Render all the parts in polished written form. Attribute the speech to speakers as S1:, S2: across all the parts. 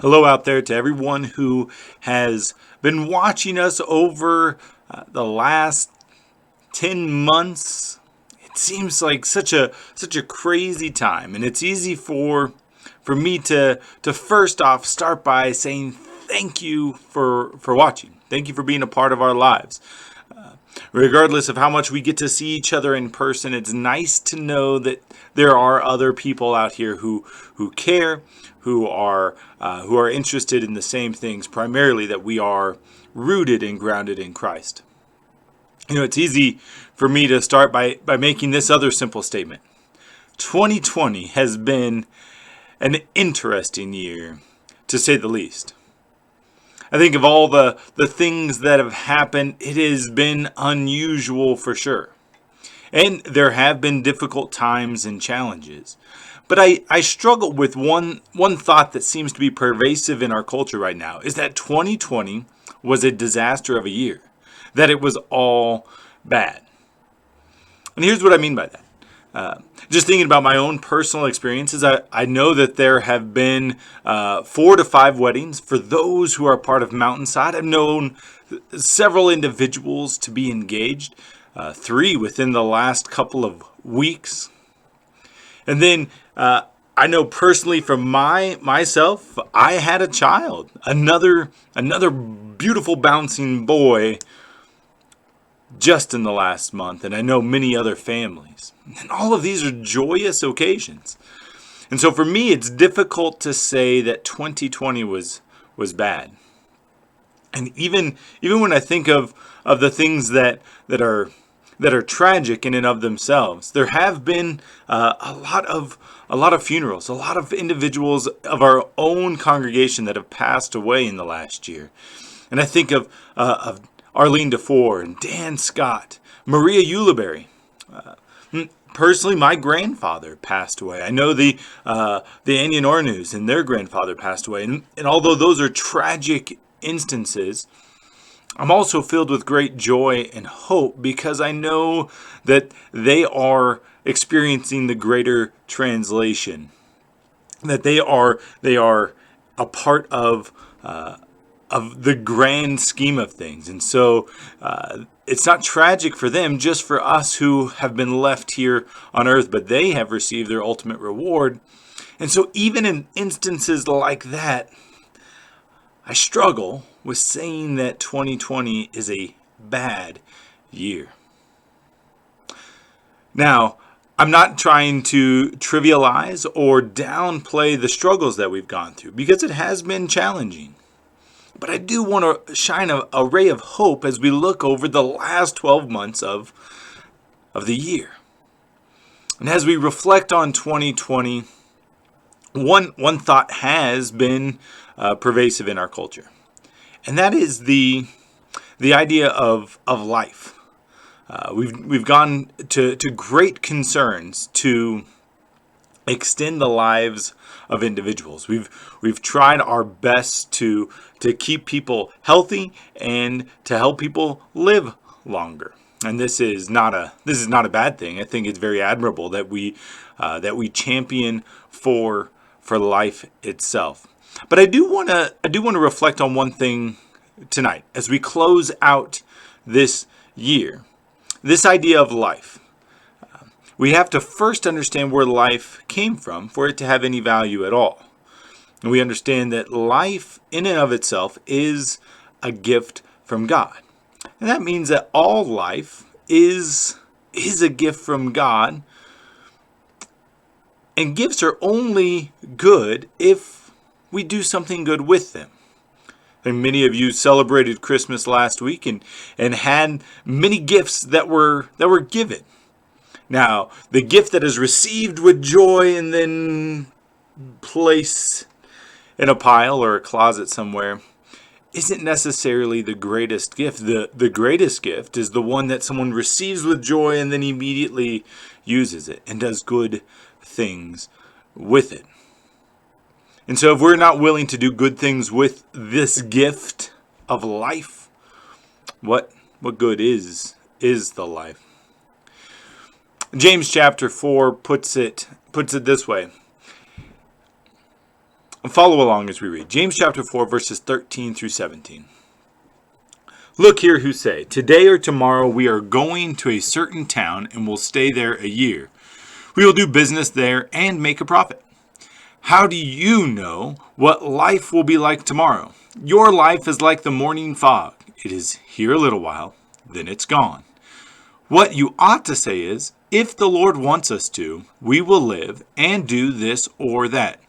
S1: Hello out there to everyone who has been watching us over the last 10 months. It seems like such a crazy time, and it's easy for me to first off start by saying thank you for watching. Thank you for being a part of our lives. Regardless of how much we get to see each other in person, it's nice to know that there are other people out here who care, who are interested in the same things, primarily that we are rooted and grounded in Christ. It's easy for me to start by making this other simple statement. 2020 has been an interesting year, to say the least. I think of all the things that have happened, it has been unusual for sure. And there have been difficult times and challenges. But I struggle with one thought that seems to be pervasive in our culture right now, is that 2020 was a disaster of a year. That it was all bad. And here's what I mean by that. Just thinking about my own personal experiences, I know that there have been 4 to 5 weddings for those who are part of Mountainside. I've known several individuals to be engaged, 3 within the last couple of weeks. And then I know personally from myself, I had a child, another beautiful bouncing boy just in the last month, and I know many other families. And all of these are joyous occasions. And so for me, it's difficult to say that 2020 was bad. And even when I think of the things that are tragic in and of themselves, there have been a lot of funerals, a lot of individuals of our own congregation that have passed away in the last year. And I think of Arlene DeFore and Dan Scott, Maria Ulibarri. Personally, my grandfather passed away. I know the Anion Ornews and their grandfather passed away. And although those are tragic instances, I'm also filled with great joy and hope because I know that they are experiencing the greater translation. That they are a part of the grand scheme of things. And so it's not tragic for them, just for us who have been left here on earth, but they have received their ultimate reward. And so even in instances like that, I struggle with saying that 2020 is a bad year. Now, I'm not trying to trivialize or downplay the struggles that we've gone through because it has been challenging. But I do want to shine a ray of hope as we look over the last 12 months of the year. And as we reflect on 2020, one thought has been pervasive in our culture. And that is the idea of life. We've gone to great concerns to extend the lives of individuals. We've tried our best to keep people healthy and to help people live longer. And this is not a bad thing. I think it's very admirable that we champion for life itself. But I do want to reflect on one thing tonight as we close out this year. This idea of life. We have to first understand where life came from for it to have any value at all. And we understand that life in and of itself is a gift from God. And that means that all life is a gift from God. And gifts are only good if we do something good with them. And many of you celebrated Christmas last week and had many gifts that were given. Now, the gift that is received with joy and then placed in a pile or a closet somewhere isn't necessarily the greatest gift. The greatest gift is the one that someone receives with joy and then immediately uses it and does good things with it. And so if we're not willing to do good things with this gift of life, what good is the life? James chapter 4 puts it this way. Follow along as we read. James chapter 4, verses 13 through 17. Look here who say, today or tomorrow we are going to a certain town and will stay there a year. We will do business there and make a profit. How do you know what life will be like tomorrow? Your life is like the morning fog. It is here a little while, then it's gone. What you ought to say is, if the Lord wants us to, we will live and do this or that.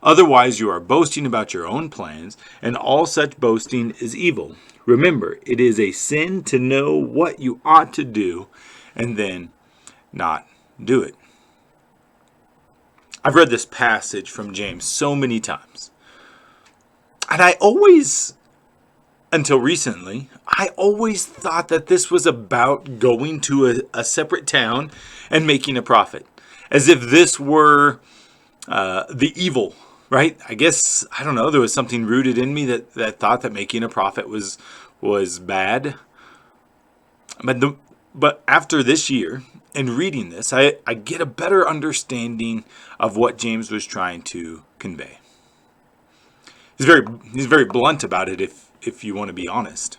S1: Otherwise, you are boasting about your own plans, and all such boasting is evil. Remember, it is a sin to know what you ought to do and then not do it. I've read this passage from James so many times. And until recently, I always thought that this was about going to a separate town and making a profit. As if this were the evil, right? I guess, I don't know, there was something rooted in me that thought that making a profit was bad. But after this year and reading this, I get a better understanding of what James was trying to convey. He's very blunt about it if you want to be honest.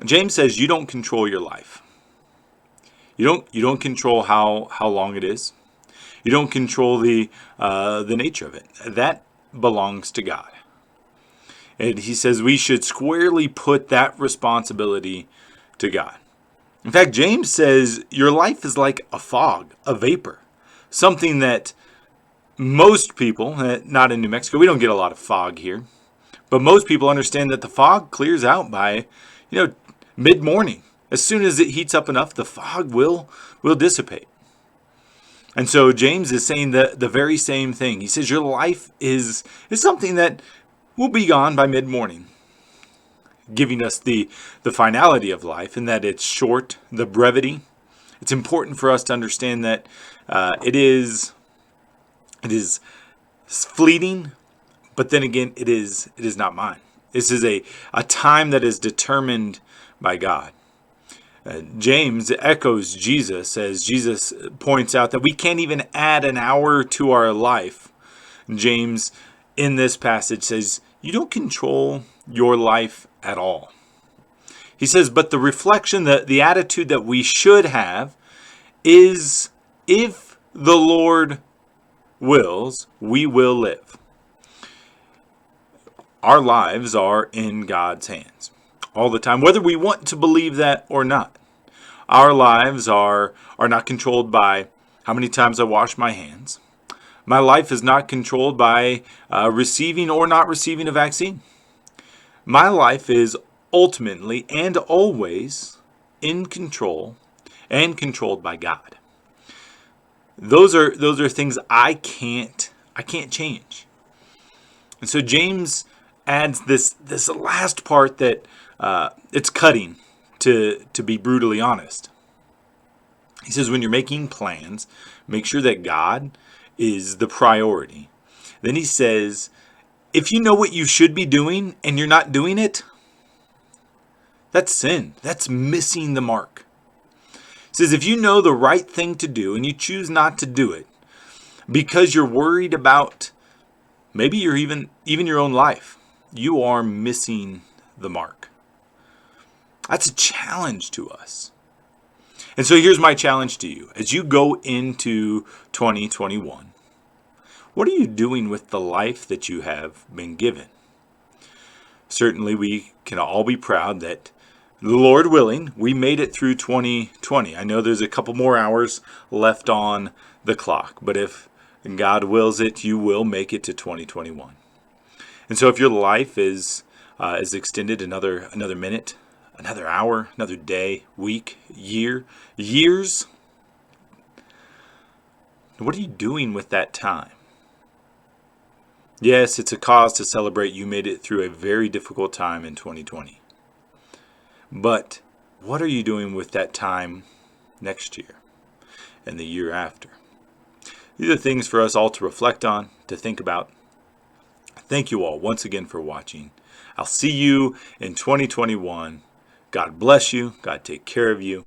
S1: James says you don't control your life. You don't control how long it is. You don't control the nature of it. That belongs to God. And he says we should squarely put that responsibility to God. In fact, James says your life is like a fog, a vapor, something that most people, not in New Mexico, we don't get a lot of fog here, but most people understand that the fog clears out by, mid-morning. As soon as it heats up enough, the fog will dissipate. And so James is saying the very same thing. He says your life is something that will be gone by mid-morning, giving us the finality of life and that it's short, the brevity. It's important for us to understand that it is fleeting, but then again, it is not mine. This is a time that is determined by God. James echoes Jesus as Jesus points out that we can't even add an hour to our life. James, in this passage, says you don't control your life at all. He says, but the reflection, the attitude that we should have is, if the Lord wills, we will live. Our lives are in God's hands all the time, whether we want to believe that or not. Our lives are not controlled by how many times I wash my hands. My life is not controlled by receiving or not receiving a vaccine. My life is ultimately and always in control and controlled by God. Those are things I can't change. And so James adds this last part that it's cutting, to be brutally honest. He says when you're making plans, make sure that God is the priority. Then he says, if you know what you should be doing and you're not doing it, that's sin. That's missing the mark. He says if you know the right thing to do and you choose not to do it because you're worried about maybe you're even your own life, you are missing the mark. That's a challenge to us. And so here's my challenge to you. As you go into 2021, what are you doing with the life that you have been given? Certainly we can all be proud that, the Lord willing, we made it through 2020. I know there's a couple more hours left on the clock, but if God wills it, you will make it to 2021. And so if your life is extended another minute, another hour, another day, week, years, what are you doing with that time? Yes, it's a cause to celebrate you made it through a very difficult time in 2020. But what are you doing with that time next year and the year after? These are things for us all to reflect on, to think about. Thank you all once again for watching. I'll see you in 2021. God bless you. God take care of you.